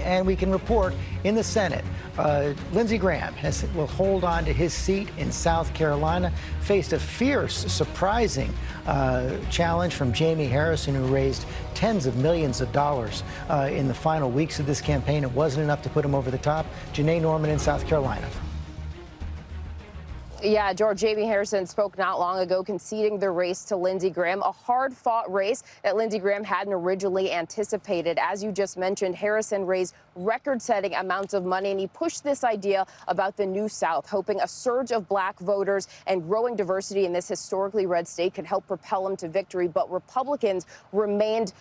and we can report in the Senate, Lindsey Graham will hold on to his seat in South Carolina, faced a fierce, surprising challenge from Jaime Harrison, who raised tens of millions of dollars in the final weeks of this campaign. It wasn't enough to put him over the top. Janae Norman in South Carolina. Yeah, George, Jaime Harrison spoke not long ago conceding the race to Lindsey Graham, a hard-fought race that Lindsey Graham hadn't originally anticipated. As you just mentioned, Harrison raised record-setting amounts of money, and he pushed this idea about the New South, hoping a surge of black voters and growing diversity in this historically red state could help propel him to victory. But Republicans remained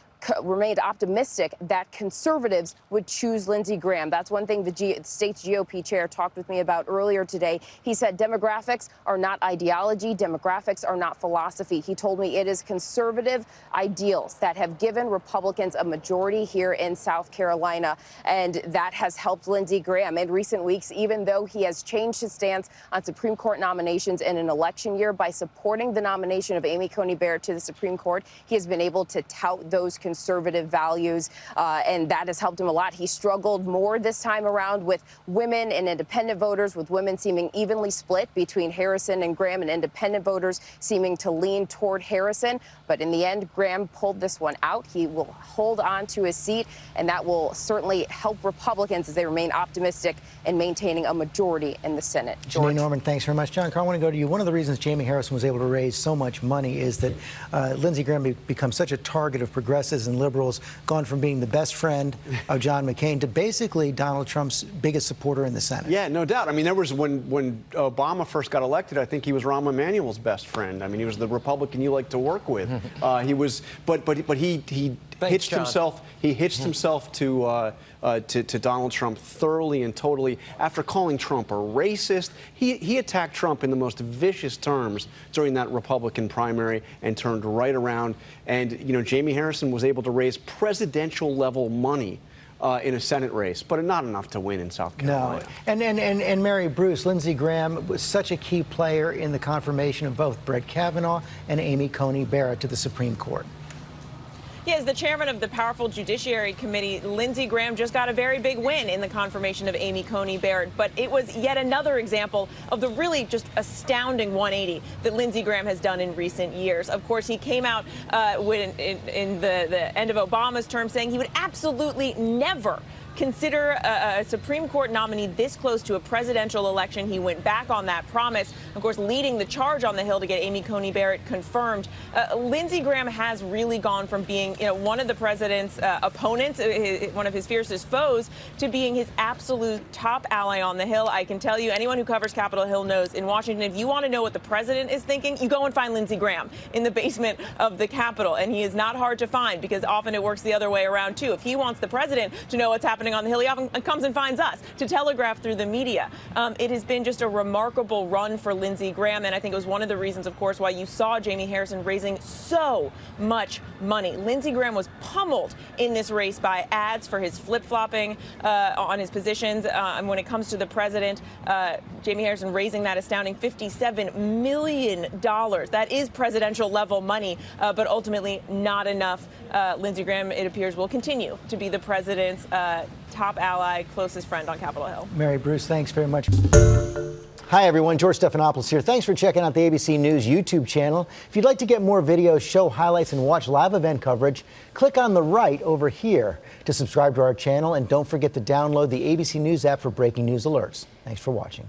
optimistic that conservatives would choose Lindsey Graham. That's one thing the state's GOP chair talked with me about earlier today. He said demographics are not ideology, demographics are not philosophy. He told me it is conservative ideals that have given Republicans a majority here in South Carolina, and that has helped Lindsey Graham in recent weeks, even though he has changed his stance on Supreme Court nominations in an election year. By supporting the nomination of Amy Coney Barrett to the Supreme Court, he has been able to tout those conservative values, and that has helped him a lot. He struggled more this time around with women and independent voters, with women seeming evenly split between Harrison and Graham, and independent voters seeming to lean toward Harrison. But in the end, Graham pulled this one out. He will hold on to his seat, and that will certainly help Republicans as they remain optimistic in maintaining a majority in the Senate. Janae Norman, thanks very much. John Carr, I want to go to you. One of the reasons Jaime Harrison was able to raise so much money is that Lindsey Graham becomes such a target of progressives and liberals, gone from being the best friend of John McCain to basically Donald Trump's biggest supporter in the Senate. Yeah, no doubt. I mean, there was when Obama first got elected, I think he was Rahm Emanuel's best friend. I mean, he was the Republican you like to work with. He was, but he hitched himself. He hitched himself to Donald Trump thoroughly and totally. After calling Trump a racist, he attacked Trump in the most vicious terms during that Republican primary and turned right around. And you know, Jaime Harrison was able to raise presidential level money in a Senate race, but not enough to win in South Carolina. No. And Mary Bruce, Lindsey Graham was such a key player in the confirmation of both Brett Kavanaugh and Amy Coney Barrett to the Supreme Court. Yeah, as the chairman of the powerful Judiciary Committee, Lindsey Graham just got a very big win in the confirmation of Amy Coney Barrett. But it was yet another example of the really just astounding 180 that Lindsey Graham has done in recent years. Of course, he came out in the end of Obama's term saying he would absolutely never consider a Supreme Court nominee this close to a presidential election. He went back on that promise, of course, leading the charge on the Hill to get Amy Coney Barrett confirmed. Lindsey Graham has really gone from being, one of the president's opponents, one of his fiercest foes, to being his absolute top ally on the Hill. I can tell you, anyone who covers Capitol Hill knows in Washington, if you want to know what the president is thinking, you go and find Lindsey Graham in the basement of the Capitol. And he is not hard to find, because often it works the other way around, too. If he wants the president to know what's happening on the Hill, he often comes and finds us to telegraph through the media. It has been just a remarkable run for Lindsey Graham, and I think it was one of the reasons, of course, why you saw Jaime Harrison raising so much money. Lindsey Graham was pummeled in this race by ads for his flip-flopping on his positions. And when it comes to the president, Jaime Harrison raising that astounding $57 million. That is presidential level money, but ultimately not enough. Lindsey Graham, it appears, will continue to be the president's top ally, closest friend on Capitol Hill. Mary Bruce, thanks very much. Hi, everyone. George Stephanopoulos here. Thanks for checking out the ABC News YouTube channel. If you'd like to get more videos, show highlights, and watch live event coverage, click on the right over here to subscribe to our channel. And don't forget to download the ABC News app for breaking news alerts. Thanks for watching.